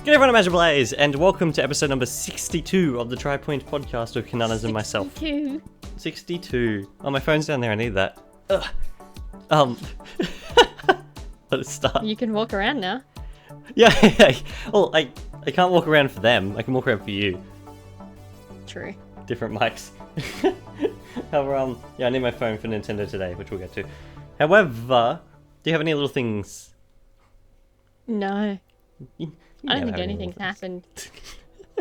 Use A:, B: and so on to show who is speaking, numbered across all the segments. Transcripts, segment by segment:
A: Good everyone, I'm Blaze, and welcome to episode number 62 of the TriPoint podcast with Kinunners and myself. 62. Oh, my phone's down there, I need that. Let it start.
B: You can walk around now.
A: Yeah, well, I can't walk around for them, I can walk around for you.
B: True.
A: Different mics. However, yeah, I need my phone for Nintendo today, which we'll get to. However, do you have any little things?
B: No.
A: You
B: I don't
A: never
B: think
A: have any
B: anything's
A: little things.
B: happened.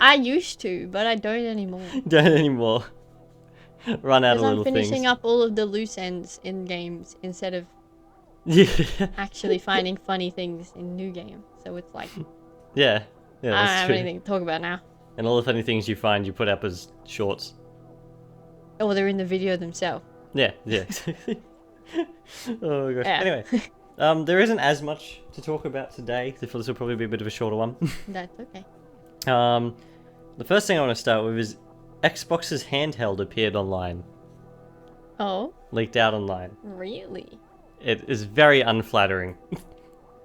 B: I used to, but I don't anymore.
A: Don't anymore. Run out of
B: Because
A: little
B: I'm finishing
A: things.
B: up all of the loose ends in games instead of
A: Yeah.
B: actually finding funny things in new games. So it's like,
A: Yeah,
B: I don't
A: that's
B: have
A: true.
B: anything to talk about now.
A: And all the funny things you find, you put up as shorts.
B: Oh, they're in the video themselves.
A: Yeah. Oh gosh.
B: Yeah.
A: Anyway, there isn't as much to talk about today. Therefore, this will probably be a bit of a shorter one.
B: That's okay.
A: The first thing I want to start with is Xbox's handheld appeared online,
B: Oh,
A: leaked out online.
B: really?
A: It is very unflattering.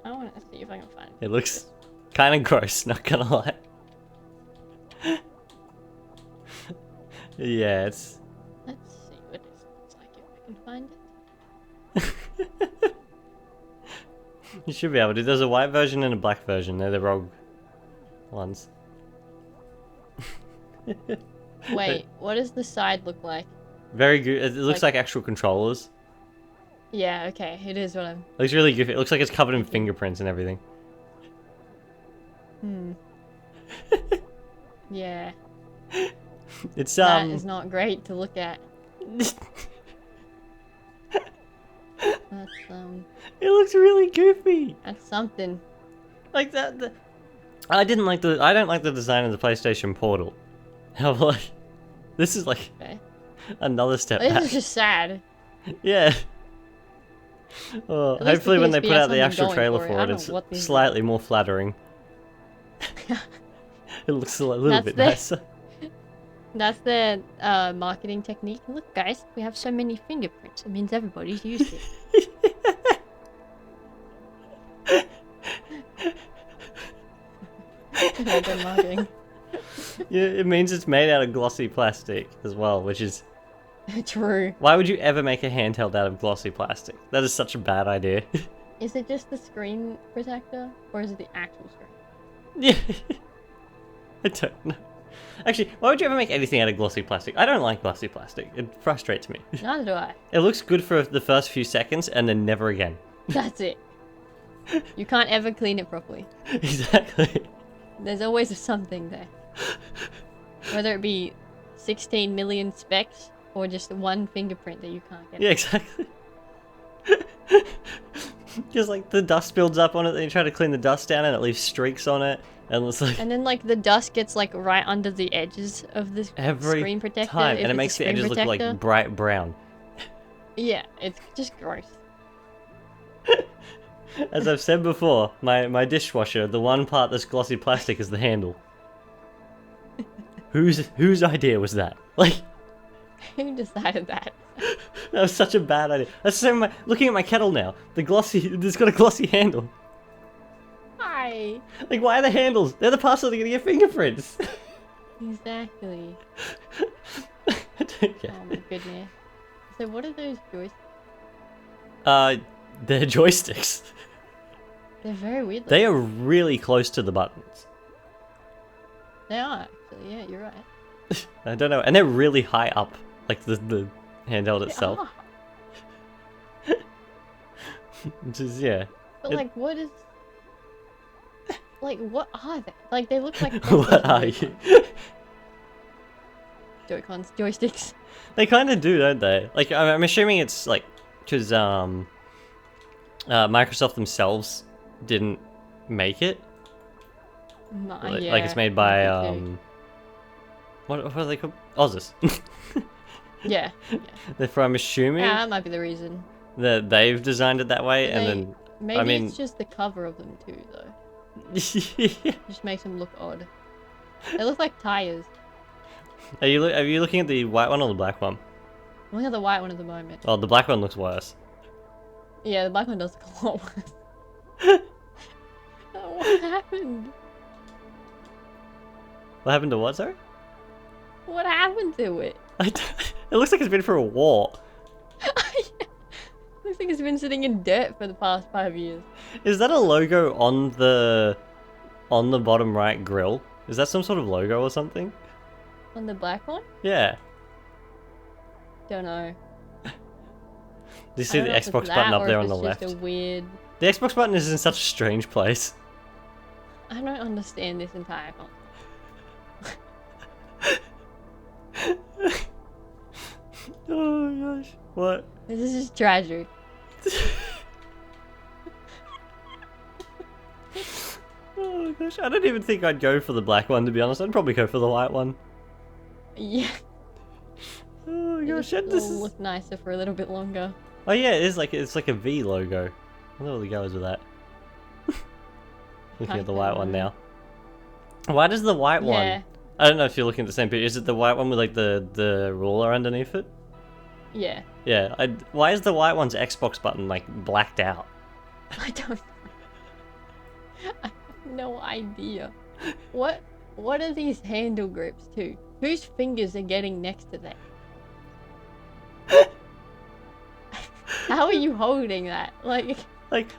B: I want to see if I can find it.
A: It looks kind of gross, not gonna lie. Yeah, it's.
B: Let's see what this looks like if I can find it.
A: You should be able to. There's a white version and a black version. They're the ROG ones.
B: Wait, what does the side look like?
A: Very good. It looks like actual controllers.
B: Yeah, okay, it is what I'm...
A: It looks really goofy. It looks like it's covered in fingerprints and everything.
B: Yeah.
A: It's
B: That is not great to look at. That's
A: It looks really goofy.
B: that's something.
A: Like that. I don't like the design of the PlayStation Portal. How like this is like
B: Okay.
A: another step
B: This
A: back.
B: is just sad.
A: Yeah. Oh,
B: At least
A: hopefully
B: the
A: when they
B: PSP
A: put
B: has
A: out the
B: something
A: actual
B: going
A: trailer
B: for it.
A: for
B: I
A: it,
B: don't
A: it's
B: know what these
A: slightly more flattering. It looks a little
B: That's
A: bit
B: the-
A: nicer.
B: That's the marketing technique. Look, guys, we have so many fingerprints. It means everybody's used it. Yeah, good marketing.
A: Yeah, it means it's made out of glossy plastic as well, which is
B: True.
A: why would you ever make a handheld out of glossy plastic? That is such a bad idea.
B: Is it just the screen protector, or is it the actual screen?
A: Yeah. I don't know. Actually, why would you ever make anything out of glossy plastic? I don't like glossy plastic. It frustrates me.
B: Neither do I.
A: It looks good for the first few seconds and then never again.
B: That's it. You can't ever clean it properly.
A: Exactly.
B: There's always something there. Whether it be 16 million specks or just one fingerprint that you can't get.
A: Yeah, exactly. Just like the dust builds up on it, then you try to clean the dust down and it leaves streaks on it. And it's like
B: And then like the dust gets like right under the edges of the
A: every
B: screen protector.
A: time.
B: if
A: And it
B: it's a
A: makes the
B: screen
A: edges look
B: protector.
A: like bright brown.
B: Yeah, it's just gross.
A: As I've said before, my dishwasher, the one part that's glossy plastic is the handle. Whose idea was that? Like,
B: Who decided that?
A: that was such a bad idea. That's the same with looking at my kettle now. It's got a glossy handle.
B: Hi.
A: Like, why are the handles? They're the parts that are gonna get fingerprints.
B: Exactly.
A: I don't get
B: Oh my goodness. So what are those joysticks?
A: They're joysticks.
B: They're very weird.
A: They are really close to the buttons.
B: They are actually. Yeah, you're right.
A: I don't know, and they're really high up, like the handheld
B: They
A: itself.
B: are.
A: Which is yeah.
B: But
A: It-
B: like, what is? Like, what are they? Like, they look like.
A: What are you?
B: Joy-Cons, joysticks.
A: They kind of do, don't they? Like, I'm assuming it's like because Microsoft themselves didn't make it. Like it's made by what are they called? Ozus.
B: Yeah.
A: Therefore, I'm assuming
B: Yeah, that might be the reason.
A: that they've designed it that way, and then
B: Maybe
A: I mean,
B: it's just the cover of them too, though.
A: yeah.
B: Just makes them look odd. They look like tires.
A: Are you looking at the white one or the black one?
B: I'm looking at the white one at the moment.
A: Oh, the black one looks worse.
B: Yeah, the black one does look a lot worse. Oh, what happened?
A: What happened to what, sorry?
B: What happened to it?
A: It looks like it's been through a war.
B: Looks like it's been sitting in dirt for the past 5 years.
A: Is that a logo on the bottom right grill? Is that some sort of logo or something?
B: On the black one?
A: Yeah.
B: Don't know.
A: Do you see the Xbox button up there on the left?
B: Just a weird...
A: The Xbox button is in such a strange place.
B: I don't understand this entire concept.
A: Oh gosh. What?
B: This is just tragic.
A: Oh gosh, I don't even think I'd go for the black one, to be honest. I'd probably go for the white one.
B: Yeah.
A: Oh gosh,
B: It'll
A: this is...
B: look nicer for a little bit longer.
A: Oh yeah, it's like a V logo. I wonder what the go is with that. Looking at the white one now. Why does the white one... I don't know if you're looking at the same picture. Is it the white one with like the ruler underneath it?
B: Yeah.
A: Yeah. Why is the white one's Xbox button like blacked out?
B: I don't know. I have no idea. What are these handle grips to? Whose fingers are getting next to that? How are you holding that? Like,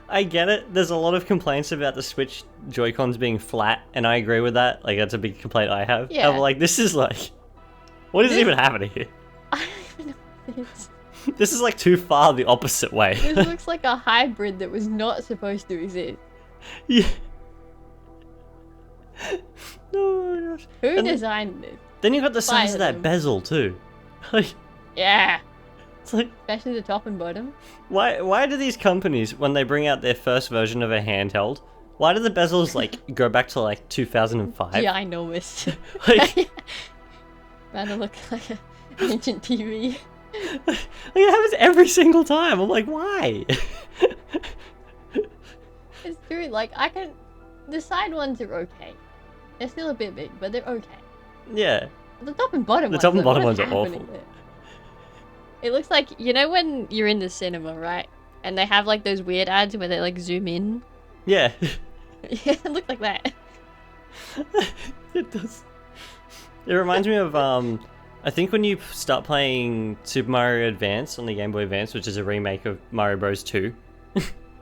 A: I get it. There's a lot of complaints about the Switch Joy-Cons being flat, and I agree with that. Like, that's a big complaint I have.
B: Yeah.
A: I'm like, this is like... What is even happening here?
B: I don't even know what it is.
A: This is like too far the opposite way.
B: This looks like a hybrid that was not supposed to exist.
A: Yeah. Oh my gosh.
B: Who designed this?
A: Then you got the size of that
B: them.
A: bezel too. Like,
B: Yeah.
A: it's like,
B: Especially the top and bottom.
A: why do these companies, when they bring out their first version of a handheld, why do the bezels like go back to like 2005?
B: Ginormous.
A: Like,
B: Man, it look like an ancient TV.
A: like, it happens every single time. I'm like, why?
B: It's true, like, the side ones are okay. They're still a bit big, but they're okay.
A: Yeah.
B: The top and bottom ones,
A: The top and bottom
B: what is
A: ones are awful.
B: happening there? It looks like, you know when you're in the cinema, right? And they have like those weird ads where they like zoom in?
A: Yeah.
B: Yeah, it looks like that.
A: It does. It reminds me of, I think when you start playing Super Mario Advance on the Game Boy Advance, which is a remake of Mario Bros. 2.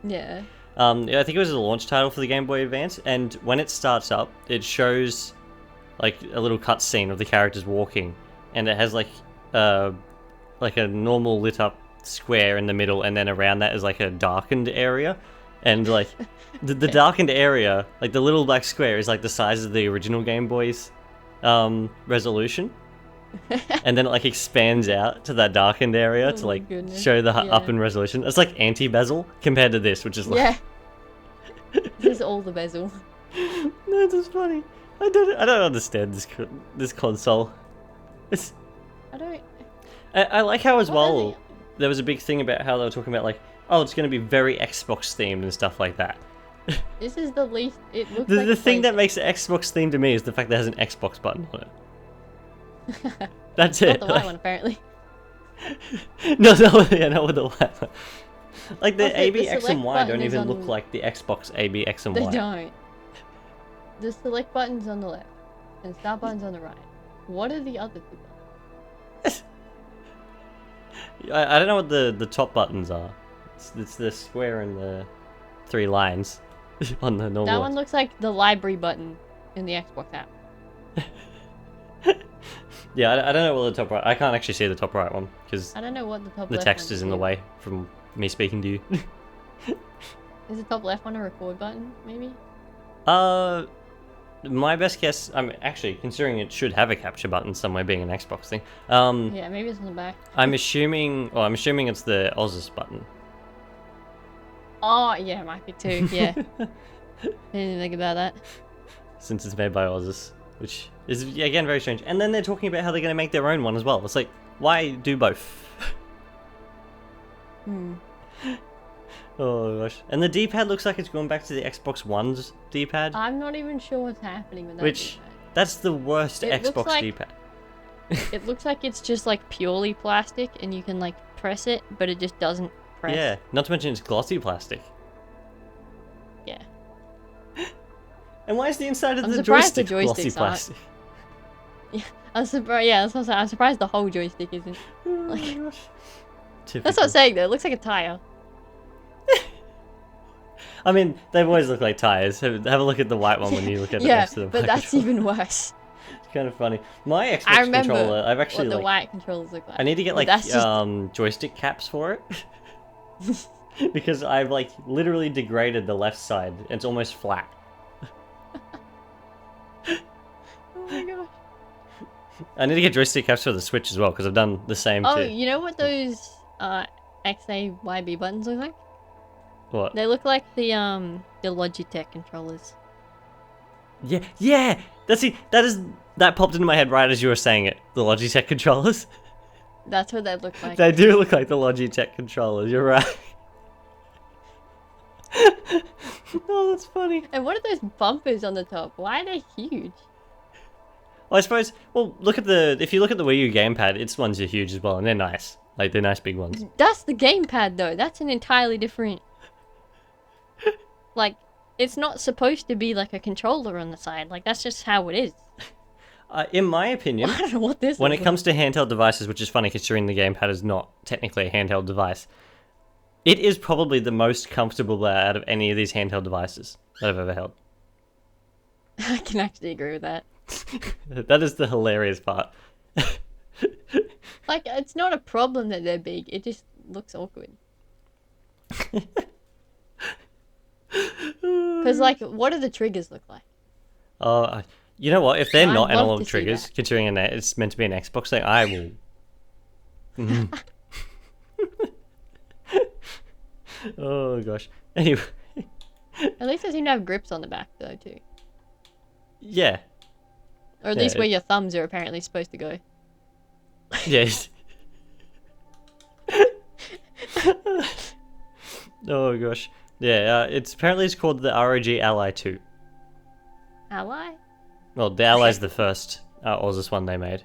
B: Yeah.
A: I think it was a launch title for the Game Boy Advance, and when it starts up, it shows like a little cutscene of the characters walking, and it has like a normal lit up square in the middle, and then around that is like a darkened area, and like the darkened area, like the little black square, is like the size of the original Game Boy's resolution. And then it like expands out to that darkened area to like show the up in resolution. It's like anti-bezel compared to this, which is like...
B: Yeah. This is all the bezel.
A: No, this is funny. I don't understand this console. I like how as well there was a big thing about how they were talking about like, oh, it's going to be very Xbox themed and stuff like that.
B: This is the least... It looks
A: The thing that makes it Xbox themed to me is the fact that it has an Xbox button on it. That's it.
B: Not the white one, apparently.
A: No, yeah, not with the white one. Like the
B: Also,
A: A,
B: the
A: B, X, and
B: select
A: Y don't
B: button is
A: even
B: on-
A: look like the Xbox A, B, X, and
B: They
A: Y.
B: don't. The select button's on the left, and start button's on the right. What are the other two buttons?
A: I don't know what the top buttons are. It's the square and the 3 lines on the normal
B: That
A: ones.
B: one looks like the library button in the Xbox app.
A: Yeah, I don't know what the top right... I can't actually see the top right one, because
B: I don't know what the top
A: the
B: left
A: text
B: one
A: is in the way from me speaking to you.
B: Is the top left one a record button, maybe?
A: My best guess... I mean, actually, considering it should have a capture button somewhere being an Xbox thing,
B: Yeah, maybe it's on the back.
A: I'm assuming it's the Ozus button.
B: Oh, yeah, it might be too, yeah. Didn't think about that.
A: Since it's made by Ozus, which is, again, very strange. And then they're talking about how they're going to make their own one as well. It's like, why do both? Oh gosh. And the D-pad looks like it's going back to the Xbox One's D-pad.
B: I'm not even sure what's happening with that.
A: Which,
B: D-pad.
A: that's the worst
B: It looks
A: Xbox
B: like-
A: D-pad.
B: It looks like it's just like purely plastic and you can like press it, but it just doesn't press.
A: Yeah, not to mention it's glossy plastic.
B: Yeah.
A: And why is the inside of
B: I'm
A: the
B: surprised the
A: joystick glossy
B: joysticks aren't.
A: plastic?
B: I'm surprised. Yeah, that's what I'm saying. I'm surprised the whole joystick isn't.
A: Oh my
B: Like,
A: gosh.
B: that's what I'm saying though. It looks like a tire.
A: I mean, they've always looked like tires. Have a look at the white one when you look at it
B: Yeah,
A: next to the
B: but
A: black
B: that's
A: controller.
B: even worse.
A: It's kind of funny. My Xbox
B: I remember
A: controller, I've actually
B: what the
A: like.
B: white controllers look like.
A: I need to get
B: Well,
A: like
B: that's just...
A: joystick caps for it. Because I've like literally degraded the left side. It's almost flat.
B: Oh my gosh.
A: I need to get joystick caps for the Switch as well because I've done the same
B: Oh,
A: too.
B: you know what those XAYB buttons look like?
A: What?
B: They look like the Logitech controllers.
A: Yeah, yeah. That popped into my head right as you were saying it. The Logitech controllers.
B: That's what they look like.
A: They do look like the Logitech controllers. You're right. Oh, that's funny.
B: And what are those bumpers on the top? Why are they huge?
A: Well, I suppose. Well, if you look at the Wii U gamepad, its ones are huge as well, and they're nice. Like they're nice big ones.
B: That's the gamepad though. That's an entirely different. Like, it's not supposed to be like a controller on the side. Like that's just how it is.
A: In my opinion,
B: I don't know what this.
A: when it comes to handheld devices, which is funny considering the gamepad is not technically a handheld device, it is probably the most comfortable out of any of these handheld devices that I've ever held.
B: I can actually agree with that.
A: That is the hilarious part.
B: Like, it's not a problem that they're big. It just looks awkward. Because, like, what do the triggers look like?
A: You know what? If they're
B: I'd
A: not
B: love
A: analog
B: to see
A: triggers,
B: that.
A: considering it's meant to be an Xbox thing, I will. Oh gosh. Anyway,
B: At least they seem to have grips on the back, though, too.
A: yeah.
B: Or at
A: Yeah,
B: least where your thumbs are apparently supposed to go.
A: Yes. Oh gosh. Yeah. It's called the ROG Ally 2.
B: Ally?
A: Well, the Ally's the first Ozus one they made.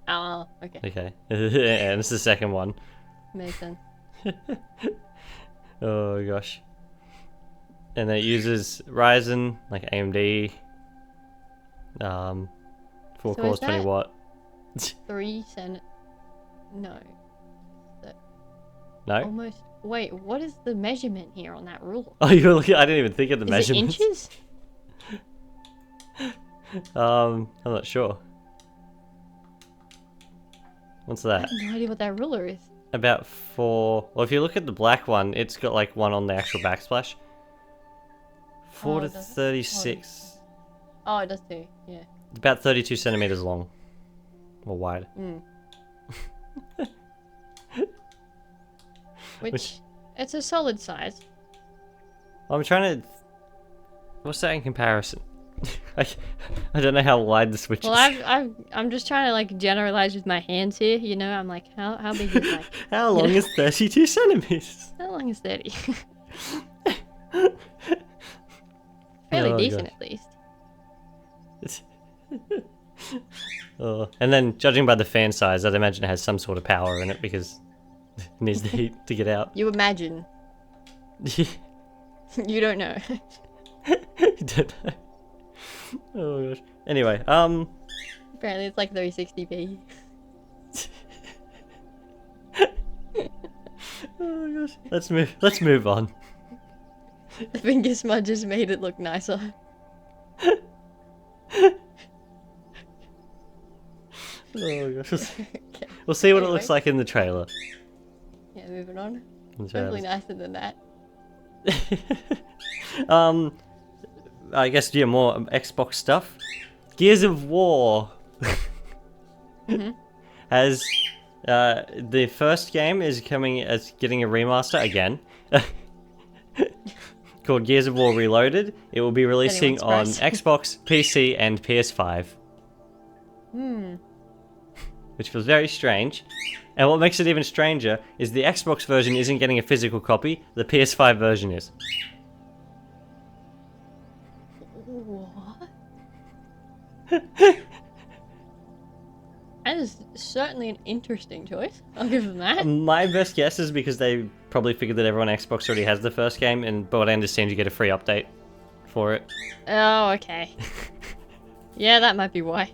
B: Oh, okay.
A: Okay. And it's the second one.
B: Makes sense.
A: Oh gosh. And it uses Ryzen, like AMD. 4
B: So
A: cores,
B: is
A: 20
B: that-
A: watt.
B: 3 cent... No.
A: No?
B: Almost... Wait, what is the measurement here on that rule?
A: Oh, you're looking. I didn't even think of the
B: Is
A: measurements.
B: it inches?
A: I'm not sure. What's
B: I
A: that?
B: have no idea what that ruler is.
A: About 4. Well, if you look at the black one, it's got like one on the actual backsplash. 4 to
B: does it?
A: 36.
B: Oh, it does too, yeah.
A: About 32 centimeters long. Or wide.
B: Which, it's a solid size.
A: I'm trying to. What's that in comparison? I don't know how wide the Switch
B: Well,
A: is.
B: I'm just trying to like generalize with my hands here, you know. I'm like, how big is like?
A: How long is 32 centimeters?
B: How long is 30? Fairly
A: Oh,
B: decent
A: gosh.
B: at least.
A: And then, judging by the fan size, I'd imagine it has some sort of power in it because it needs the heat to get out.
B: You imagine. You don't know.
A: Don't know. Oh gosh. Anyway,
B: Apparently it's like 360p.
A: oh gosh. Let's move on.
B: The finger smudges made it look nicer.
A: Oh gosh.
B: Okay.
A: We'll see what it
B: Anyway.
A: looks like in the trailer.
B: Yeah, moving on.
A: In the
B: Hopefully
A: trailers.
B: nicer than that.
A: I guess more Xbox stuff. Gears of War has the first game is getting a remaster again. Called Gears of War Reloaded. It will be releasing on
B: Anyone's price.
A: Xbox, PC, and PS5. Which feels very strange. And what makes it even stranger is the Xbox version isn't getting a physical copy, the PS5 version is.
B: What? That is certainly an interesting choice. I'll give them that.
A: My best guess is because they probably figured that everyone on Xbox already has the first game, but what I understand you get a free update for it.
B: Oh, okay. Yeah, that might be why.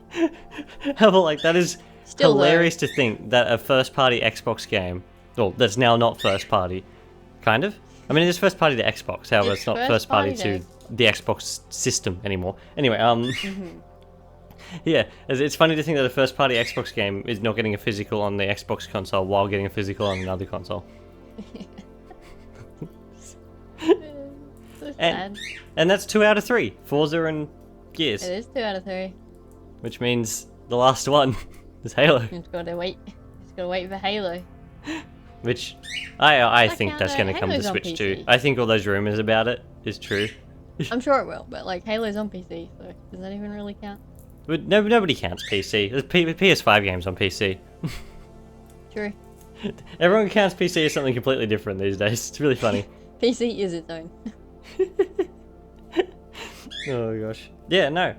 A: However, like, that is
B: Still
A: hilarious to think that a first-party Xbox game, well, that's now not first-party, kind of. I mean, it is first-party to Xbox. However, it's not first-party to the Xbox system anymore. Anyway, yeah, it's funny to think that a first-party Xbox game is not getting a physical on the Xbox console while getting a physical on another console.
B: So sad.
A: And that's 2 out of 3, Forza and Gears.
B: It is 2 out of 3.
A: Which means the last one is Halo.
B: Just gotta wait. Just gotta wait for Halo.
A: Which I think that's going to come to
B: Halo's on
A: Switch too.
B: PC.
A: I think all those rumors about it is true.
B: I'm sure it will, but like Halo's on PC, so does that even really count?
A: But nobody counts PC. There's PS5 games on PC.
B: True.
A: Everyone counts PC as something completely different these days. It's really funny.
B: PC is its own.
A: Oh gosh. Yeah, no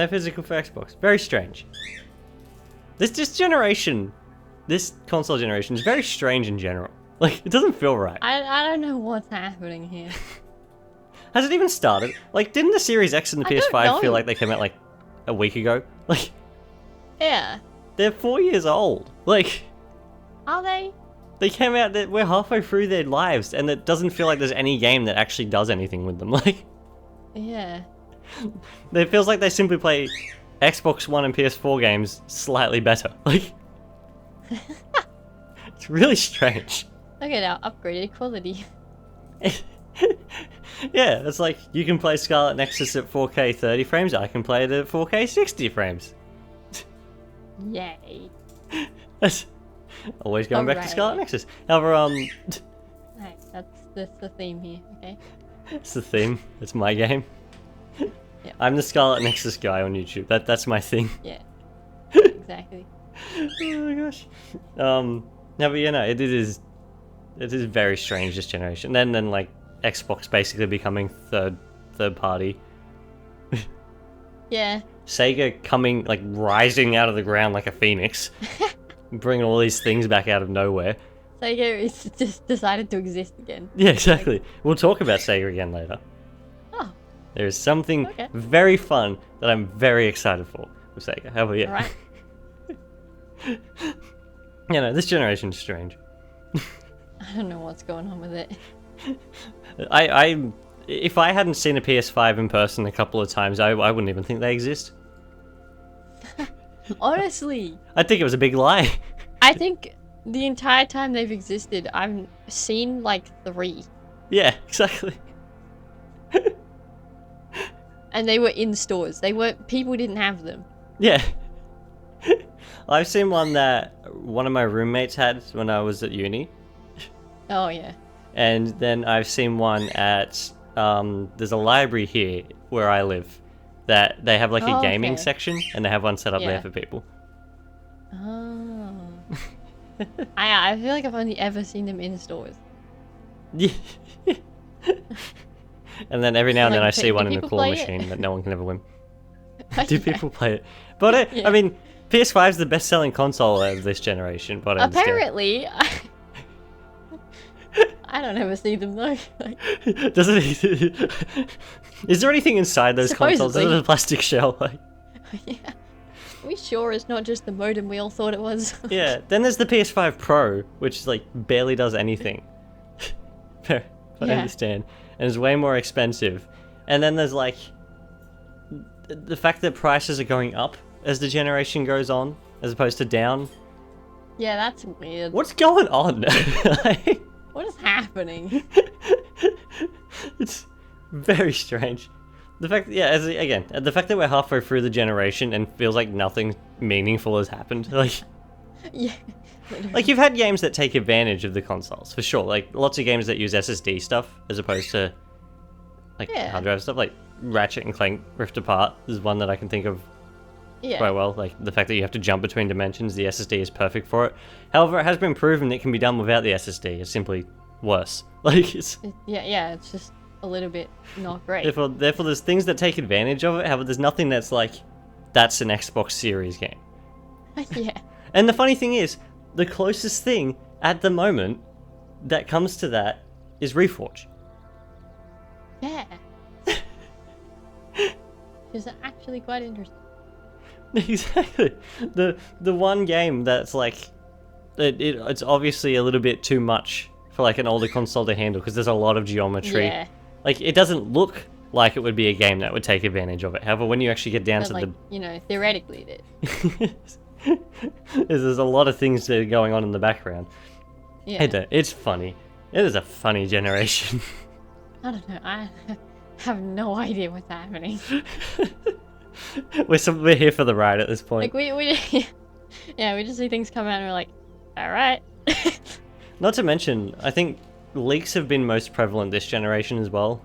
A: physical for Xbox. Very strange. This generation, this console generation is very strange in general. Like, it doesn't feel right.
B: I don't know what's happening here.
A: Has it even started? Like, didn't the Series X and the
B: I don't
A: PS5 feel
B: know.
A: like they came out like a week ago? Like,
B: Yeah.
A: they're 4 years old. Like,
B: Are they?
A: they came out, we're halfway through their lives, and it doesn't feel like there's any game that actually does anything with them. Like,
B: Yeah.
A: it feels like they simply play Xbox One and PS4 games slightly better. Like, it's really strange.
B: Look at our upgraded quality.
A: Yeah, it's like you can play Scarlet Nexus at 4K 30 frames, I can play it at 4K 60 frames.
B: Yay.
A: That's always going back to
B: Alright.
A: Scarlet Nexus. However,
B: Hey, that's the theme here, okay?
A: it's the theme. It's my game.
B: Yeah.
A: I'm the Scarlet Nexus guy on YouTube. That's my thing.
B: Yeah. Exactly.
A: Oh my gosh. No, but you know, it is very strange this generation. Then like Xbox basically becoming third party.
B: Yeah.
A: Sega coming, like, rising out of the ground like a phoenix, bringing all these things back out of nowhere.
B: Sega is just decided to exist again.
A: Yeah, exactly. We'll talk about Sega again later.
B: Oh,
A: There is something
B: Okay.
A: very fun that I'm very excited for with Sega. However, yeah.
B: alright.
A: You know, this generation's strange.
B: I don't know what's going on with it.
A: If I hadn't seen a PS5 in person a couple of times, I wouldn't even think they exist.
B: Honestly,
A: I'd think it was a big lie.
B: I think the entire time they've existed, I've seen like 3.
A: Yeah, exactly.
B: And they were in stores. People didn't have them.
A: Yeah. I've seen one that one of my roommates had when I was at uni.
B: Oh yeah.
A: And then I've seen one at, there's a library here where I live that they have like a
B: Oh,
A: gaming
B: okay.
A: section, and they have one set up there
B: Yeah.
A: for people.
B: Oh. I feel like I've only ever seen them in stores.
A: Yeah. And then every now and then I
B: Like,
A: see
B: do
A: one in a
B: people
A: claw
B: play it?
A: machine that no one can ever win. Do
B: Yeah.
A: people play it? But
B: Yeah.
A: I mean, PS5 is the best-selling console of this generation. But I understand.
B: Apparently, I don't ever see them though. Like,
A: Does it? Is there anything inside those consoles? Is it
B: Supposedly.
A: a plastic shell? Like,
B: yeah. Are we sure it's not just the modem we all thought it was?
A: yeah. Then there's the PS5 Pro, which like barely does anything. I
B: Yeah.
A: understand, and it's way more expensive. And then there's like the fact that prices are going up as the generation goes on, as opposed to down.
B: Yeah, that's weird.
A: What's going on? Like,
B: What is happening?
A: it's very strange. The fact, yeah, again, the fact that we're halfway through the generation and feels like nothing meaningful has happened. Like,
B: Yeah. literally.
A: like you've had games that take advantage of the consoles for sure. Like lots of games that use SSD stuff as opposed to like
B: Yeah.
A: hard drive stuff. Like Ratchet and Clank Rift Apart is one that I can think of
B: Yeah.
A: quite well. Like the fact that you have to jump between dimensions, the SSD is perfect for it. However, it has been proven it can be done without the SSD. It's simply worse. Like it's.
B: Yeah, it's just a little bit not great.
A: Therefore, there's things that take advantage of it. However, there's nothing that's like, that's an Xbox Series game.
B: Yeah.
A: And the funny thing is, the closest thing at the moment that comes to that is Reforge.
B: Yeah. Which is actually quite interesting.
A: Exactly. The one game that's like, it's obviously a little bit too much for like an older console to handle because there's a lot of geometry.
B: Yeah.
A: Like it doesn't look like it would be a game that would take advantage of it. However, when you actually get down
B: But
A: to
B: like, theoretically it is.
A: there's a lot of things that are going on in the background.
B: Yeah.
A: It's funny. It is a funny generation.
B: I don't know. I have no idea what's happening.
A: We're here for the ride at this point.
B: Like we just see things come out and we're like, all right.
A: Not to mention, I think leaks have been most prevalent this generation as well.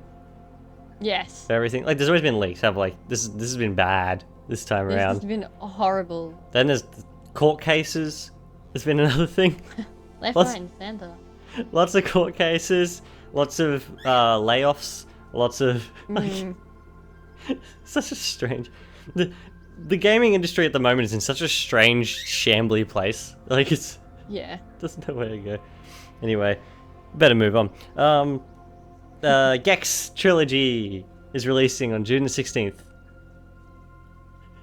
B: Yes.
A: For everything, like there's always been leaks. Have like this has been bad this time
B: This
A: around.
B: has been horrible.
A: Then there's court cases. There's been another thing.
B: Left, right, and center.
A: Lots of court cases. Lots of layoffs. Lots of like, such a strange. The gaming industry at the moment is in such a strange, shambly place. Like it's doesn't know where to go. Anyway, better move on. Gex Trilogy is releasing on June the 16th.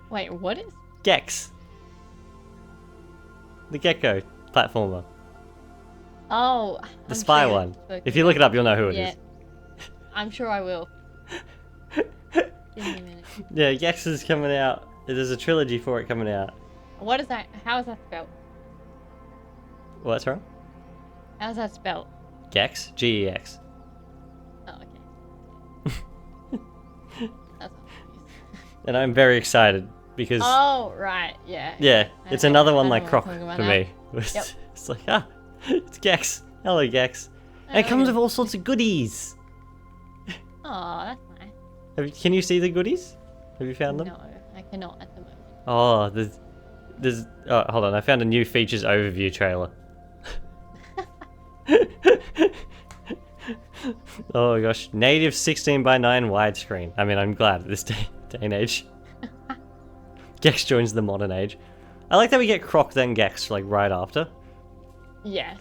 B: Wait, what is?
A: Gex. The Gecko platformer.
B: Oh,
A: The spy one. If you look it up, you'll know who it is.
B: I'm sure I will. Give me a minute.
A: Yeah, Gex is coming out. There's a trilogy for it coming out.
B: What is that? How is that spelled?
A: What's wrong?
B: How's that spelled?
A: Gex? Gex.
B: Oh, okay. That's
A: And I'm very excited because...
B: Oh, right, yeah.
A: Yeah, it's another one like Croc
B: for
A: for me.
B: Yep.
A: It's like, it's Gex. Hello, Gex. And it comes with all sorts of goodies.
B: Oh, that's nice.
A: Can you see the goodies? Have you found them?
B: No, I cannot at the moment.
A: Oh, there's oh, hold on, I found a new features overview trailer. Oh gosh, native 16:9 widescreen. I mean, I'm glad at this day and age. Gex joins the modern age. I like that we get Croc then Gex like right after.
B: Yes.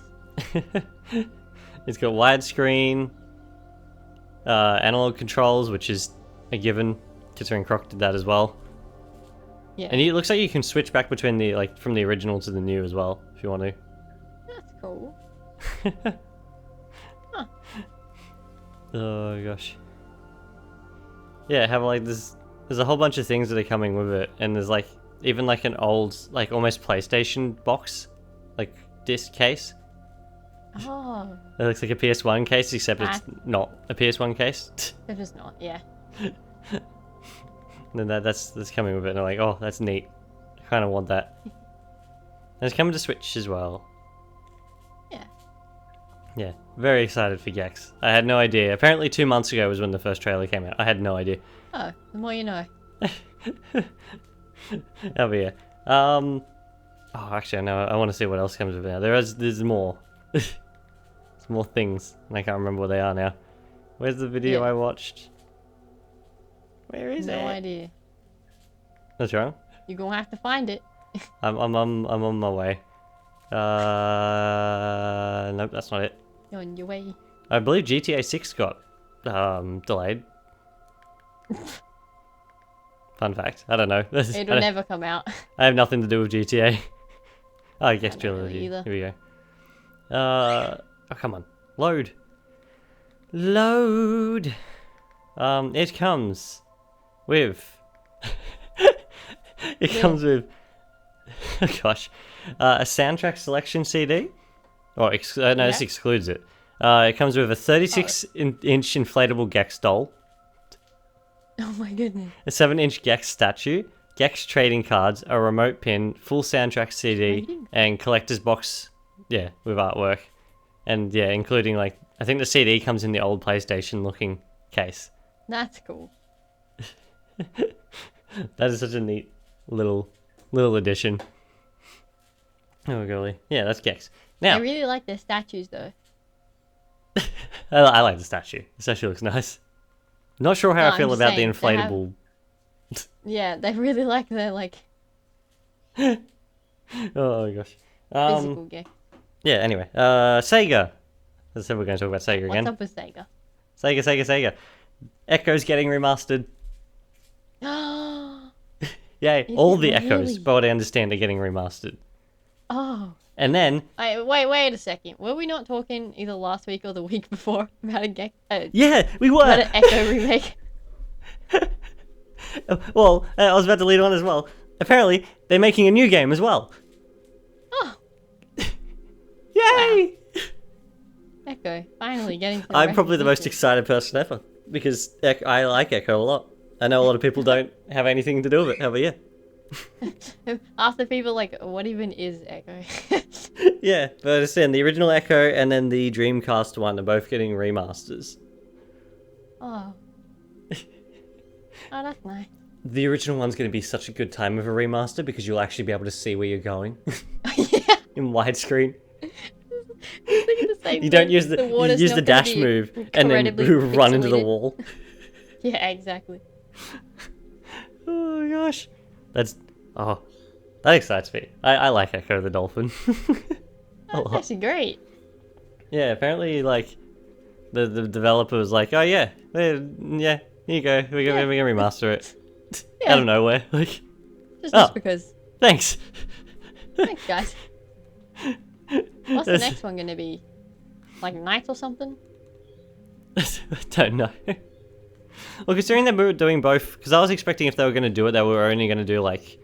A: It's got widescreen, analog controls, which is a given, considering Croc did that as well.
B: Yeah.
A: And it looks like you can switch back between the from the original to the new as well, if you want to.
B: That's cool. Huh.
A: Oh gosh. Yeah, have like there's a whole bunch of things that are coming with it, and there's like even like an old like almost PlayStation box, like disc case.
B: Oh.
A: It looks like a PS1 case, except it's not a PS1 case.
B: It is not, yeah.
A: And then that's coming with it, and I'm like, oh, that's neat. I kind of want that. And it's coming to Switch as well.
B: Yeah.
A: Yeah, very excited for Gex. I had no idea. Apparently 2 months ago was when the first trailer came out. I had no idea.
B: Oh, the more you know.
A: Over here. Oh, actually, no. I want to see what else comes with it now. There's more. There's more things, and I can't remember what they are now. Where's the video I watched? Where is it?
B: No idea.
A: What's wrong?
B: You're gonna have to find it.
A: I'm on my way. Nope, that's not it.
B: You're on your way.
A: I believe GTA 6 got delayed. Fun fact. I don't know.
B: It'll never come out.
A: I have nothing to do with GTA. Oh, I guess
B: I don't know
A: trilogy.
B: either.
A: Here we go. Oh, come on. Load. Load. It comes with... it comes with... oh, gosh. A soundtrack selection CD? Oh, no, this excludes it. It comes with a 36-inch inflatable Gex doll.
B: Oh my goodness.
A: A 7-inch Gex statue, Gex trading cards, a remote pin, full soundtrack CD, and collector's box, with artwork. And including like, I think the CD comes in the old PlayStation looking case.
B: That's cool.
A: That is such a neat little addition. Oh golly. Yeah, that's Gex. Now,
B: I really like their statues though.
A: I like the statue. The statue looks nice. Not sure how I feel about the inflatable.
B: Yeah, they really like their like.
A: Oh gosh.
B: Physical game.
A: Yeah. Anyway, Sega. As I said, we're going to talk about Sega again.
B: What's up with Sega?
A: Sega. Echo's getting remastered. Yay,
B: Is
A: all
B: it
A: the Echoes,
B: really?
A: but what I understand, are getting remastered.
B: Oh.
A: And then,
B: Wait a second. Were we not talking either last week or the week before about
A: yeah, we
B: about
A: were!
B: an Echo remake?
A: Well, I was about to lead on as well. Apparently, they're making a new game as well.
B: Oh,
A: Yay!
B: Echo. Finally getting some
A: I'm probably the most
B: recognition.
A: excited person ever, because I like Echo a lot. I know a lot of people don't have anything to do with it. How about you?
B: Half the people like, what even is Echo?
A: Yeah, but I understand the original Echo and then the Dreamcast one are both getting remasters.
B: Oh. Oh, that's nice.
A: The original one's going to be such a good time of a remaster because you'll actually be able to see where you're going
B: Yeah.
A: in widescreen.
B: Thinking the same
A: You don't
B: thing.
A: use the you
B: water's
A: use
B: not
A: the
B: gonna
A: dash
B: be
A: move and then
B: incredibly
A: run into the
B: pixelated.
A: wall.
B: Yeah, exactly.
A: Oh my gosh, that excites me. I like Echo the Dolphin. A
B: That's
A: lot.
B: actually great.
A: Yeah, apparently like the developer was like, oh yeah, here you go, we're gonna remaster it.
B: Yeah.
A: Out of nowhere, like,
B: Just because.
A: thanks.
B: Thanks, guys. What's the next one gonna be? Like Knights or something?
A: I don't know. Well, considering they were doing both, because I was expecting if they were going to do it, they were only going to do like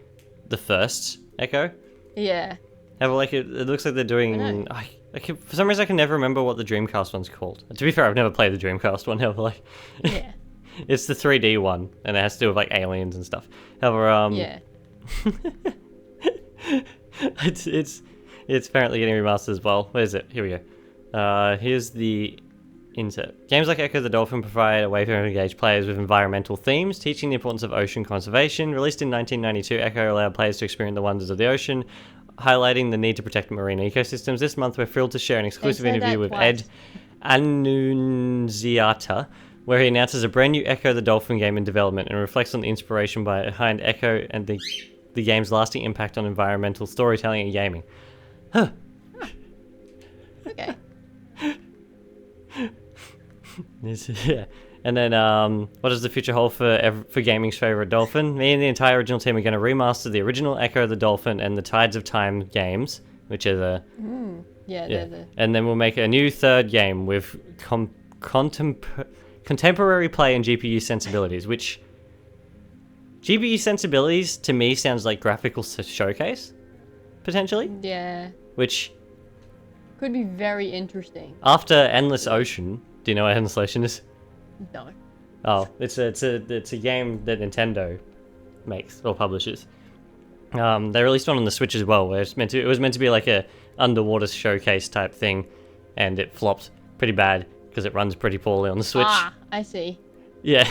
A: the first Echo.
B: Yeah.
A: However, like it looks like they're doing. For some reason, I can never remember what the Dreamcast one's called. To be fair, I've never played the Dreamcast one. However, like,
B: Yeah.
A: it's the 3D one, and it has to do with like aliens and stuff. However,
B: Yeah.
A: it's apparently getting remastered as well. Where is it? Here we go. Here's the insert. Games like Ecco the Dolphin provide a way to engage players with environmental themes, teaching the importance of ocean conservation. Released in 1992, Ecco allowed players to experience the wonders of the ocean, highlighting the need to protect marine ecosystems. This month, we're thrilled to share an exclusive
B: said
A: interview
B: that
A: with
B: twice.
A: Ed Annunziata, where he announces a brand new Ecco the Dolphin game in development and reflects on the inspiration behind Ecco and the game's lasting impact on environmental storytelling and gaming. Huh.
B: Okay.
A: Yeah. And then, what does the future hold for gaming's favorite dolphin? Me and the entire original team are going to remaster the original Ecco the Dolphin and the Tides of Time games, which are the...
B: Yeah,
A: Yeah.
B: they're
A: And then we'll make a new third game with contemporary play and GPU sensibilities, which... GPU sensibilities, to me, sounds like graphical showcase, potentially.
B: Yeah.
A: Which,
B: Could be very interesting.
A: after Endless Ocean... Do you know what Endless Ocean is?
B: No.
A: Oh, it's a game that Nintendo makes or publishes. They released one on the Switch as well, where it was meant to be like a underwater showcase type thing, and it flopped pretty bad because it runs pretty poorly on the Switch.
B: Ah, I see.
A: Yeah,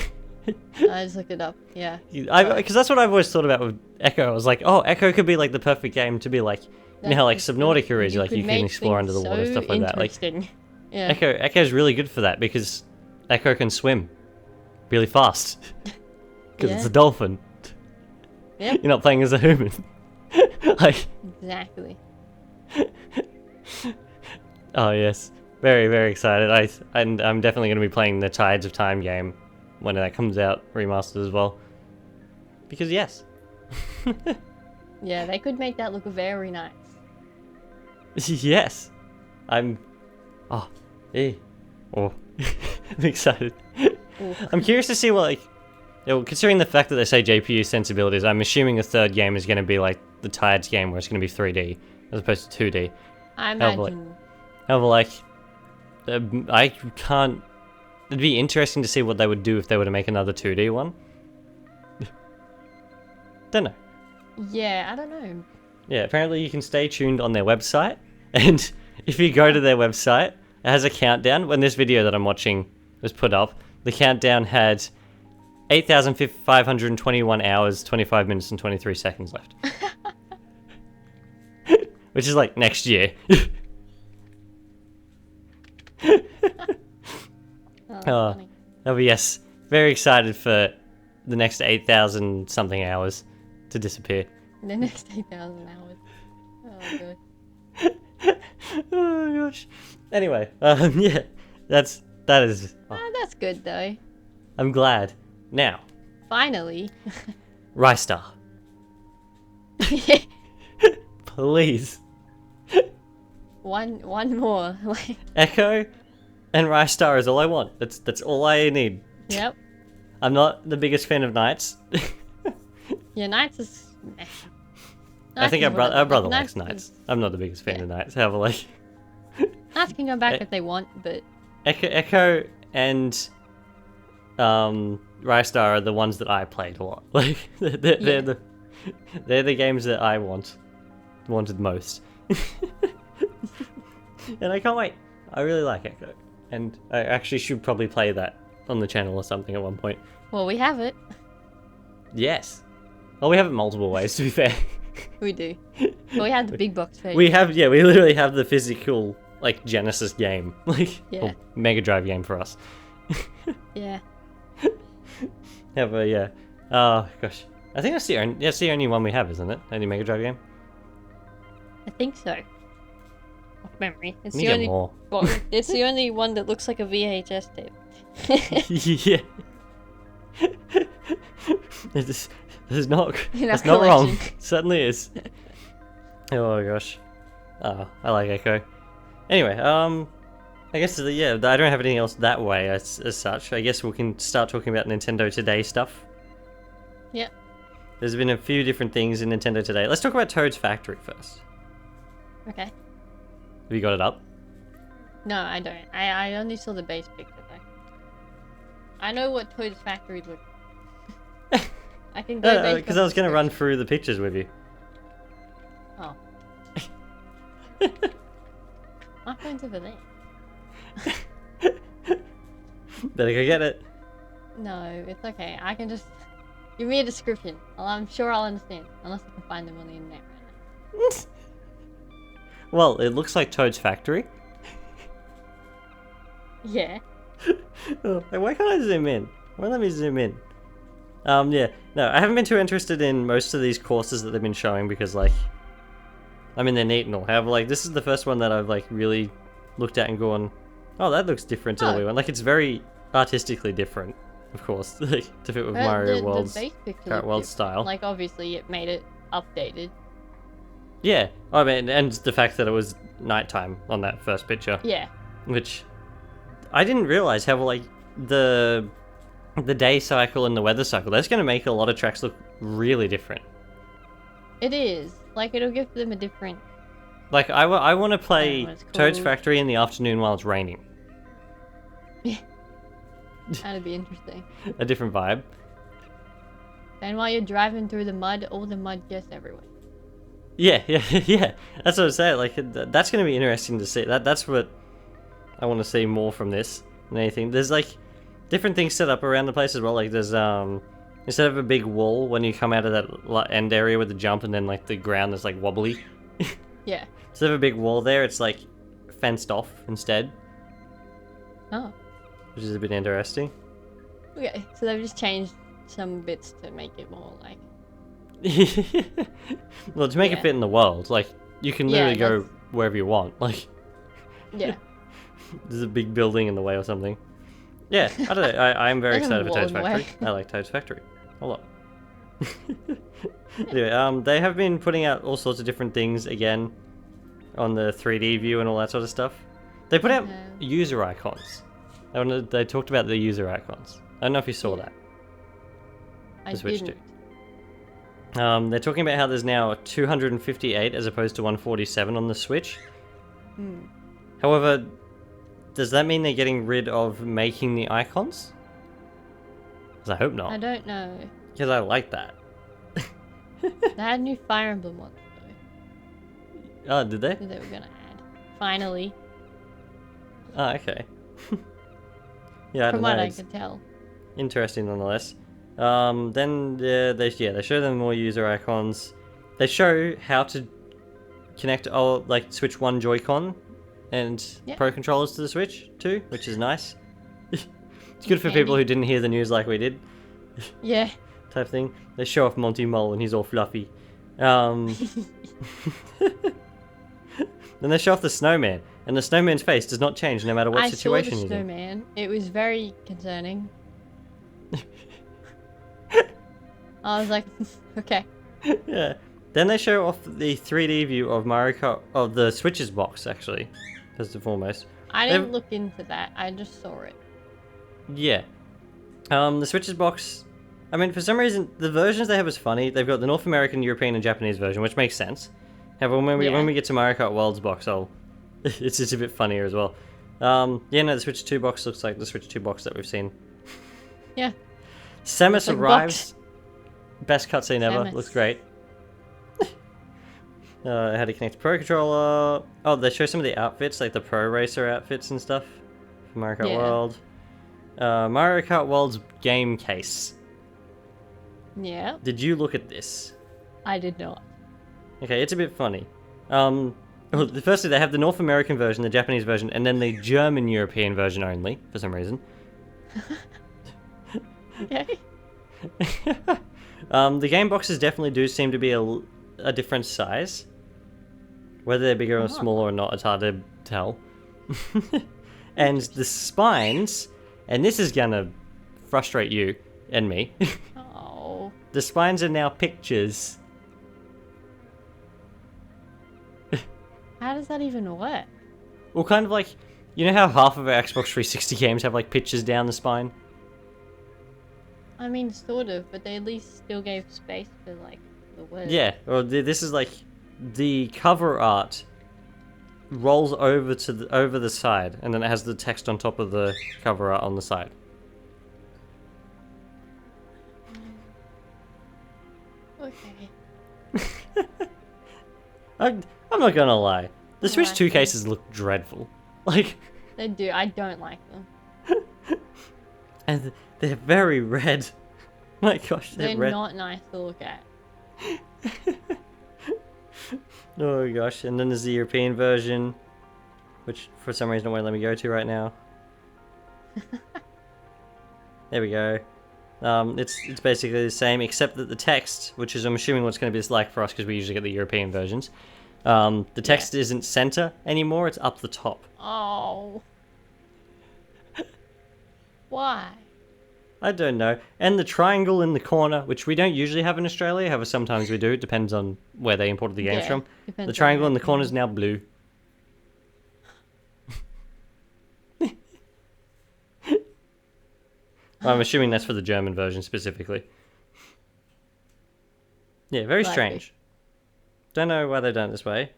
B: I just looked it up. Yeah.
A: because that's what I've always thought about with Echo. I was like, oh, Echo could be like the perfect game to be like, you know how like Subnautica is, like you can explore under the water, stuff like that. Like
B: Interesting. Yeah.
A: Echo's really good for that because Echo can swim really fast because it's
B: Yeah.
A: a dolphin.
B: Yep.
A: You're not playing as a human. Like,
B: Exactly.
A: oh yes, very very excited. I'm definitely going to be playing the Tides of Time game when that comes out remastered as well. Because yes,
B: Yeah, they could make that look very nice.
A: yes, I'm. Oh, I'm excited.
B: Ooh.
A: I'm curious to see what like. Considering the fact that they say GPU sensibilities, I'm assuming the third game is going to be like the Tides game, where it's going to be 3D as opposed to 2D.
B: I
A: However,
B: imagine.
A: However, like, I can't. It'd be interesting to see what they would do if they were to make another 2D one. Don't know.
B: Yeah, I don't know.
A: Yeah, apparently you can stay tuned on their website, and if you go to their website, it has a countdown. When this video that I'm watching was put up, the countdown had 8,521 hours, 25 minutes, and 23 seconds left. Which is like next year.
B: Oh, funny.
A: Oh, yes. Very excited for the next 8,000 something hours to disappear.
B: The next 8,000 hours. Oh, good.
A: Oh, gosh. Anyway, yeah. That is... oh,
B: Ah, that's good, though.
A: I'm glad. Now,
B: Finally.
A: Rystar. Please.
B: One more. Like,
A: Echo and Rystar is all I want. That's all I need.
B: yep.
A: I'm not the biggest fan of Knights.
B: Yeah, Knights is.
A: I think
B: Knights is
A: our
B: whatever.
A: brother
B: Like,
A: likes Knights. I'm not the biggest fan of Knights. However, like
B: Knights can go back if they want, but
A: Echo and Rystar are the ones that I played a lot. Like they're the games that I wanted most. And I can't wait. I really like Echo, and I actually should probably play that on the channel or something at one point.
B: well, we have it.
A: Yes. Well, we have it multiple ways, to be fair.
B: We do. But we have the big box version.
A: We literally have the physical, like, Genesis game. Like,
B: Yeah.
A: or Mega Drive game for us.
B: Yeah.
A: However, yeah. Oh, gosh. I think that's the only one we have, isn't it? Only Mega Drive game?
B: I think so. Off memory. It's
A: We
B: the
A: need to
B: only.
A: get more.
B: Well, it's the only one that looks like a VHS tape.
A: Yeah. There's not.
B: In our
A: That's not wrong.
B: collection.
A: Certainly is. Oh gosh. Oh, I like Echo. Anyway, I guess yeah. I don't have anything else that way as such. I guess we can start talking about Nintendo Today stuff.
B: Yep.
A: There's been a few different things in Nintendo Today. Let's talk about Toad's Factory first.
B: Okay.
A: Have you got it up?
B: No, I don't. I only saw the base picture though. I know what Toad's Factory looks like. I can go
A: Because I was going to run through the pictures with you.
B: Oh. My phone's over there.
A: Better go get it.
B: No, it's okay. I can just give me a description. I'm sure I'll understand, unless I can find them on the internet right now.
A: Well, it looks like Toad's Factory.
B: Yeah.
A: Oh, why can't I zoom in? Why let me zoom in? Yeah. No, I haven't been too interested in most of these courses that they've been showing because, like, I mean, they're neat and all. However, like, this is the first one that I've, like, really looked at and gone, oh, that looks different to the Wii one. Like, it's very artistically different, of course, like, to fit with Mario World's
B: the base picture
A: current
B: looked
A: world
B: different.
A: style.
B: Like, obviously, it made it updated.
A: Yeah. I mean, and the fact that it was nighttime on that first picture.
B: Yeah.
A: Which I didn't realize how, like, the day cycle and the weather cycle, that's going to make a lot of tracks look really different.
B: It is. Like, it'll give them a different...
A: Like, I want to play
B: what it's
A: Toad's
B: called.
A: Factory in the afternoon while it's raining.
B: That'd be interesting.
A: A different vibe.
B: And while you're driving through the mud, all the mud gets everywhere.
A: Yeah. That's what I'm saying. Like, that's going to be interesting to see. That's what I want to see more from this than anything. There's, like, different things set up around the place as well. Like, there's, instead of a big wall when you come out of that end area with the jump and then, like, the ground is, like, wobbly.
B: Yeah.
A: Instead of a big wall there, it's, like, fenced off instead.
B: Oh.
A: Which is a bit interesting.
B: Okay, so they've just changed some bits to make it more like...
A: Well, to make it
B: Yeah.
A: fit in the world, like, you can
B: Yeah,
A: literally go wherever you want. Like,
B: Yeah.
A: there's a big building in the way or something. Yeah, I don't know. I'm very
B: There's a
A: excited for
B: wall
A: Toad's
B: in the way.
A: Factory. I like Toad's Factory a lot. Anyway, they have been putting out all sorts of different things again on the 3D view and all that sort of stuff. They put out user icons. They talked about the user icons. I don't know if you saw that.
B: I
A: The Switch
B: didn't.
A: They're talking about how there's now 258 as opposed to 147 on the Switch.
B: Hmm.
A: However, does that mean they're getting rid of making the icons? Because I hope
B: I
A: not.
B: don't know.
A: Because I like that.
B: They had new Fire Emblem ones though.
A: Oh, did they?
B: That they were gonna add. Finally.
A: Oh, okay. Yeah, I
B: From
A: don't
B: what
A: know.
B: I
A: It's
B: could tell.
A: interesting nonetheless. Then they show them more user icons. They show how to connect like Switch 1 Joy-Con and
B: Yep.
A: Pro controllers to the Switch too, which is nice. It's good for
B: Handy.
A: people who didn't hear the news like we did,
B: Yeah.
A: type thing. They show off Monty Mole and he's all fluffy. Then they show off the snowman, and the snowman's face does not change no matter what
B: I
A: situation
B: saw the
A: he's in.
B: snowman. It was very concerning. I was like, okay.
A: Yeah. Then they show off the 3D view of Mario Kart, of the Switch's box, actually, first and foremost.
B: I didn't look into that. I just saw it.
A: Yeah. The Switch's box, I mean, for some reason, the versions they have is funny. They've got the North American, European, and Japanese version, which makes sense. However, when we get to Mario Kart World's box, it's just a bit funnier as well. Yeah, no, the Switch 2 box looks like the Switch 2 box that we've seen.
B: Yeah.
A: Samus
B: like
A: arrives. Best cutscene ever.
B: Samus.
A: Looks great. How to connect the Pro Controller. Oh, they show some of the outfits, like the Pro Racer outfits and stuff for Mario Kart World. Mario Kart World's game case.
B: Yeah.
A: Did you look at this?
B: I did not.
A: Okay, it's a bit funny. Firstly, they have the North American version, the Japanese version, and then the German European version only, for some reason.
B: Okay.
A: The game boxes definitely do seem to be a different size. Whether they're bigger or smaller or not, it's hard to tell. And the spines, and this is gonna frustrate you and me.
B: Oh.
A: The spines are now pictures.
B: How does that even work?
A: Well, kind of like, you know how half of our Xbox 360 games have like pictures down the spine?
B: I mean, sort of, but they at least still gave space for like the words.
A: Yeah, or this is like the cover art rolls over to over the side, and then it has the text on top of the cover art on the side.
B: Okay.
A: I'm not gonna lie, the Switch 2 cases look dreadful. Like,
B: they do. I don't like them.
A: And they're very red. My gosh, they're red.
B: Not nice to look at.
A: Oh gosh, and then there's the European version, which for some reason won't let me go to right now. There we go. It's basically the same, except that the text, which is I'm assuming what's going to be like for us because we usually get the European versions, the text isn't center anymore; it's up the top.
B: Oh. Why?
A: I don't know. And the triangle in the corner, which we don't usually have in Australia, however sometimes we do, it depends on where they imported the games from. The triangle in the corner is now blue. I'm assuming that's for the German version specifically. Yeah, very strange. Don't know why they've done it this way.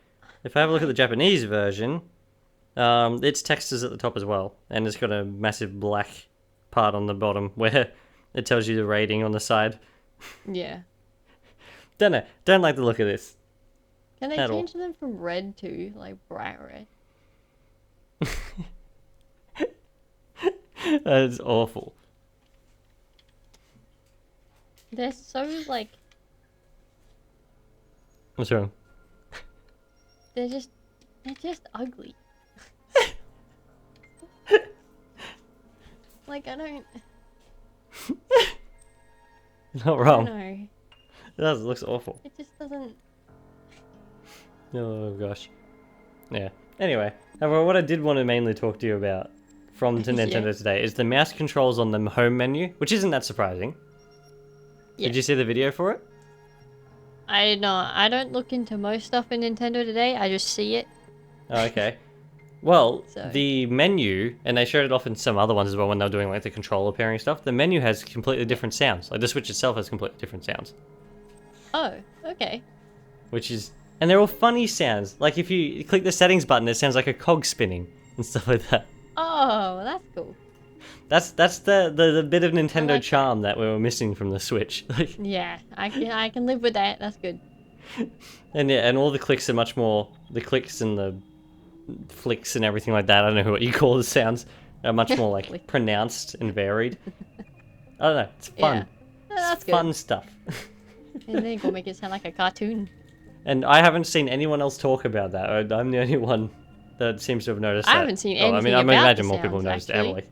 A: If I have a look at the Japanese version, its text is at the top as well, and it's got a massive black part on the bottom where it tells you the rating on the side.
B: Yeah.
A: Don't know. Don't like the look of this.
B: Can they change them from red to like bright red?
A: That's awful.
B: They're so like.
A: What's wrong?
B: They're just ugly. Like I don't.
A: Not wrong.
B: No.
A: It does. It looks awful.
B: It just doesn't.
A: Oh gosh. Yeah. Anyway, however, what I did want to mainly talk to you about from Nintendo today is the mouse controls on the home menu, which isn't that surprising. Yeah. Did you see the video for it?
B: I don't look into most stuff in Nintendo today. I just see it.
A: Oh, okay. Well, the menu, and they showed it off in some other ones as well when they were doing like the controller pairing stuff, the menu has completely different sounds. Like the Switch itself has completely different sounds.
B: Oh, okay.
A: Which is, and they're all funny sounds. Like if you click the settings button, it sounds like a cog spinning and stuff like that.
B: Oh, that's cool.
A: That's the bit of Nintendo charm that we were missing from the Switch.
B: Yeah, I can live with that. That's good.
A: And yeah, and all the clicks are much more, the clicks and the flicks and everything like that, I don't know what you call the sounds, are much more like pronounced and varied. I don't know, it's fun.
B: Yeah. That's
A: good. Fun stuff.
B: And then go make it sound like a cartoon.
A: And I haven't seen anyone else talk about that. I'm the only one that seems to have noticed that.
B: I haven't seen anything
A: I
B: about
A: imagine
B: the
A: more people have noticed
B: actually.
A: it, Emily.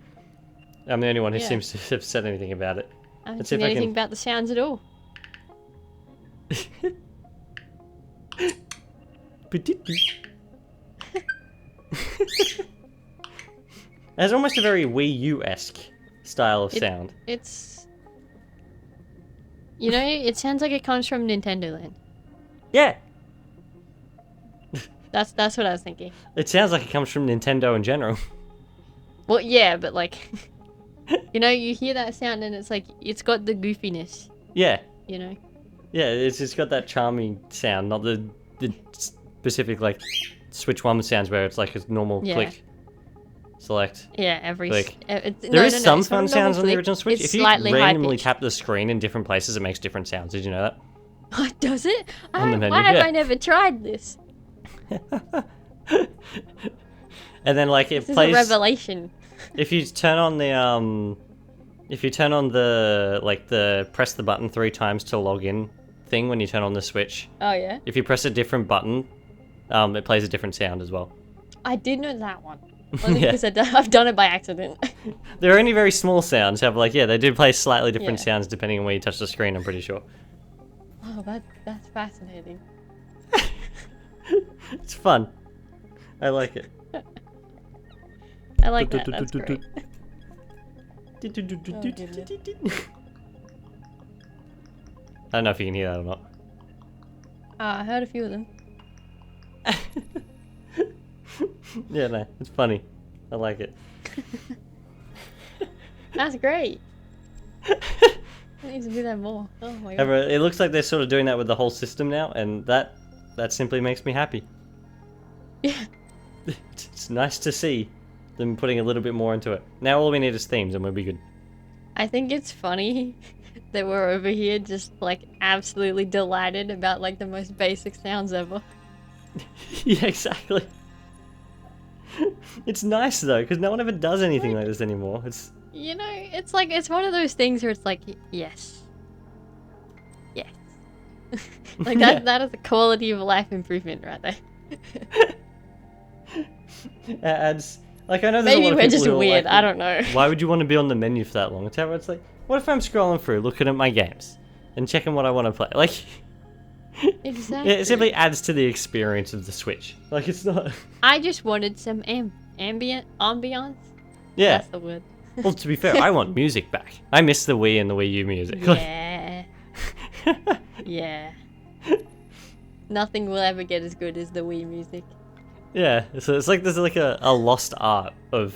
A: I'm the only one who seems to have said anything about it.
B: I haven't seen anything about the sounds at all.
A: It's almost a very Wii U-esque style of sound.
B: It's... You know, it sounds like it comes from Nintendo Land.
A: Yeah.
B: That's what I was thinking.
A: It sounds like it comes from Nintendo in general.
B: Well, yeah, but like, you know, you hear that sound and it's like it's got the goofiness.
A: Yeah.
B: You know.
A: Yeah, it's just got that charming sound, not the specific like Switch 1 sounds where it's like a normal click. Select.
B: Yeah, every
A: click.
B: There
A: is some fun sounds on the original Switch.
B: It's
A: if you
B: slightly
A: randomly tap the screen in different places, it makes different sounds. Did you know that?
B: Oh, does it?
A: On the menu,
B: why have
A: yeah.
B: I never tried this?
A: And then like it
B: This
A: plays.
B: is a revelation.
A: If you turn on the the press the button 3 times to log in thing when you turn on the Switch.
B: Oh yeah.
A: If you press a different button, it plays a different sound as well.
B: I did know that one. Only
A: Yeah.
B: because I've done it by accident.
A: They're only very small sounds. Have like they do play slightly different sounds depending on where you touch the screen. I'm pretty sure.
B: Oh, that's fascinating.
A: It's fun. I like it.
B: I like that. That's great.
A: I don't know if you can hear that or not.
B: I heard a few of them.
A: Yeah, no, it's funny. I like it.
B: That's great. It needs to do that more. Oh my god.
A: It looks like they're sort of doing that with the whole system now, and that simply makes me happy.
B: Yeah.
A: It's nice to see them putting a little bit more into it. Now all we need is themes, and we'll be good.
B: I think it's funny that we're over here just like absolutely delighted about like the most basic sounds ever.
A: Yeah, exactly. It's nice though, because no one ever does anything like this anymore. It's
B: You know, it's like it's one of those things where it's like yes, yes, like that.
A: Yeah.
B: That is a quality of life improvement right there.
A: adds like I know there's
B: Maybe
A: a lot of
B: we're
A: people
B: just
A: who are
B: weird.
A: like,
B: I don't know.
A: why would you want to be on the menu for that long? It's like, what if I'm scrolling through, looking at my games, and checking what I want to play? Like,
B: Exactly.
A: it simply adds to the experience of the Switch. Like, it's not.
B: I just wanted some ambiance.
A: Yeah.
B: That's the word.
A: Well, to be fair, I want music back. I miss the Wii and the Wii U music.
B: Yeah. Yeah. Nothing will ever get as good as the Wii music.
A: Yeah, so it's like there's like a lost art of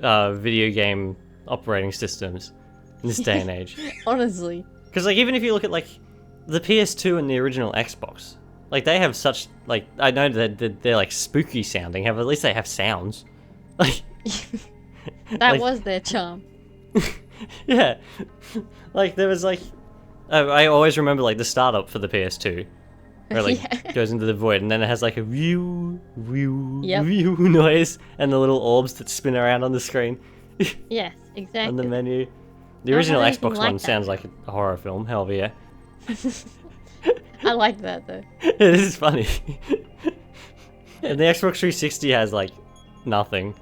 A: video game operating systems in this day and age.
B: Honestly.
A: Because like even if you look at like the PS2 and the original Xbox, like they have such like I know that they're like spooky sounding. At least they have sounds. Like
B: That
A: like-
B: was their charm.
A: yeah, like there was like I always remember like the startup for the PS2. Where it like
B: Yeah.
A: goes into the void, and then it has like a view
B: Yep.
A: noise, and the little orbs that spin around on the screen
B: Yes, exactly.
A: on the menu. The
B: Don't
A: original
B: have anything
A: Xbox
B: like
A: one
B: that.
A: sounds like a horror film. Hell yeah,
B: I like that though.
A: it is funny. And the Xbox 360 has like nothing.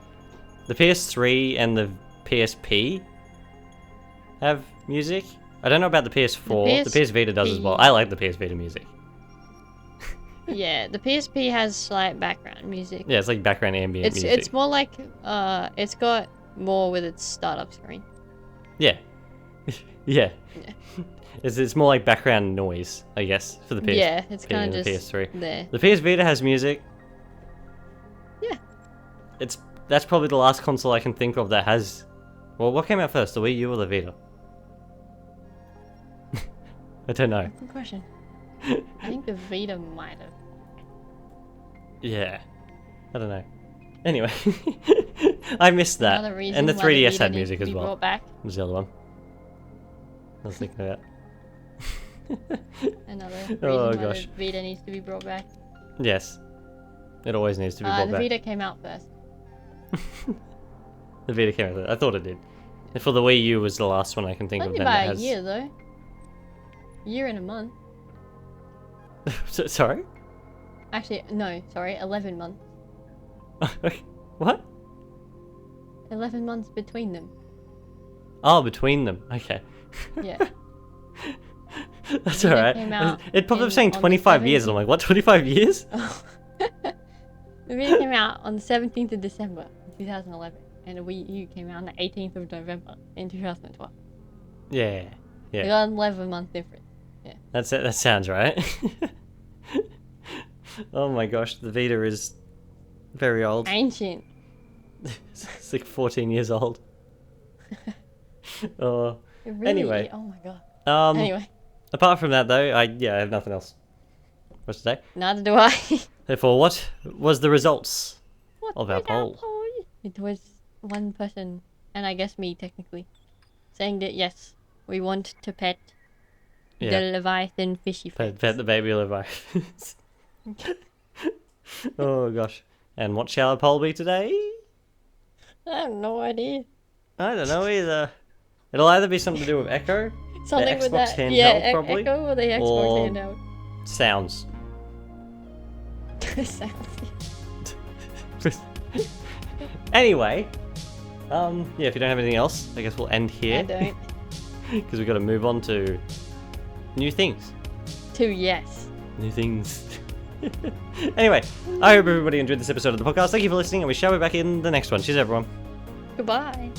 A: The PS3 and the PSP have music. I don't know about the PS4. The PS Vita does as well. I like the PS Vita music.
B: Yeah, the PSP has slight background music.
A: Yeah, it's like background ambient music.
B: It's more like it's got more with its startup screen.
A: Yeah. Yeah. It's more like background noise, I guess, for the PS.
B: Yeah, it's kind
A: and
B: of
A: the
B: just
A: PS3.
B: there.
A: The PS Vita has music.
B: Yeah.
A: That's probably the last console I can think of that has. Well, what came out first, the Wii U or the Vita? I don't know.
B: Good question. I think the Vita might have.
A: Yeah. I don't know. Anyway, I missed that.
B: Another reason
A: And the
B: why
A: 3DS
B: Vita
A: had
B: needs
A: music
B: to
A: as
B: be
A: well.
B: brought back.
A: What was the other one? I was thinking about.
B: Another reason
A: Oh,
B: why
A: gosh.
B: the Vita needs to be brought back.
A: Yes. It always needs to be brought
B: The
A: back.
B: Vita came out first.
A: The Vita came out. I thought it did. For the Wii U was the last one I can think of.
B: Only
A: Then
B: by
A: that
B: a
A: has.
B: year though. Year and a month.
A: Sorry.
B: Actually, no, sorry, 11 months.
A: What?
B: 11 months between them.
A: Oh, between them. Okay.
B: Yeah.
A: That's
B: Vita
A: alright.
B: came out
A: It popped up saying
B: on the
A: 25 years, and I'm like, what, 25 years?
B: The Vita came out on the 17th of December 2011, and the Wii U came out on the 18th of November in 2012.
A: Yeah.
B: They
A: Yeah.
B: got an 11-month difference.
A: That sounds right. Oh my gosh, the Vita is very old.
B: Ancient.
A: It's like 14 years old. Oh.
B: It really
A: Anyway.
B: Oh my god. Anyway.
A: Apart from that, though, I have nothing else for today.
B: Neither do I.
A: Therefore, what was the results
B: What
A: of our
B: was
A: poll?
B: It was one person, and I guess me technically, saying that yes, we want to pet the Leviathan fishy friends.
A: Pet the baby Leviathans. Oh gosh. And what shall our poll be today?
B: I have no idea.
A: I don't know either. It'll either be something to do with Echo,
B: Something
A: the
B: with
A: Xbox
B: that.
A: handheld,
B: Yeah,
A: probably,
B: Echo or the Xbox
A: or-
B: handheld.
A: sounds.
B: Sounds.
A: Anyway, yeah, if you don't have anything else, I guess we'll end here.
B: I don't.
A: Because we've got to move on to new things.
B: Yes.
A: New things. Anyway, I hope everybody enjoyed this episode of the podcast. Thank you for listening, and we shall be back in the next one. Cheers, everyone.
B: Goodbye.